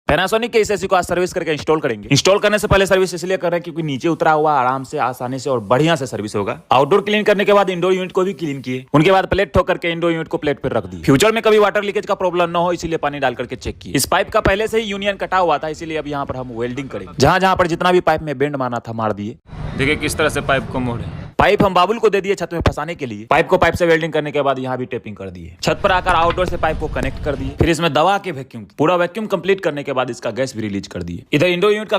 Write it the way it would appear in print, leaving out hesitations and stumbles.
Panasonic के इस AC को आज सर्विस करके इंस्टॉल करेंगे। इंस्टॉल करने से पहले सर्विस इसलिए कर रहे हैं क्योंकि नीचे उतरा हुआ आराम से, आसानी से और बढ़िया से सर्विस होगा। आउटडोर क्लीन करने के बाद इंडोर यूनिट को भी क्लीन किए, उनके बाद प्लेट ठोक करके इंडोर यूनिट को प्लेट पर रख दी। फ्यूचर में कभी वाटर लीकेज का प्रॉब्लम न हो इसलिए पानी डाल करके चेक किए। इस पाइप का पहले से ही यूनियन कटा हुआ था, इसीलिए अब यहाँ पर हम वेल्डिंग करेंगे। जहां जहां पर जितना भी पाइप में बेंड मारना था मार दिए। देखिए किस तरह से पाइप को मोड़े। पाइप हम बाबुल को दे दिए छत में फंसाने के लिए। पाइप को पाइप से वेल्डिंग करने के बाद यहाँ भी टेपिंग कर दिए। छत पर आकर आउटडोर से पाइप को कनेक्ट कर दिए, फिर इसमें दबा के वैक्यूम, पूरा वैक्यूम कंप्लीट करने के बाद इसका गैस भी रिलीज कर दिए। इधर इंडोर यूनिट का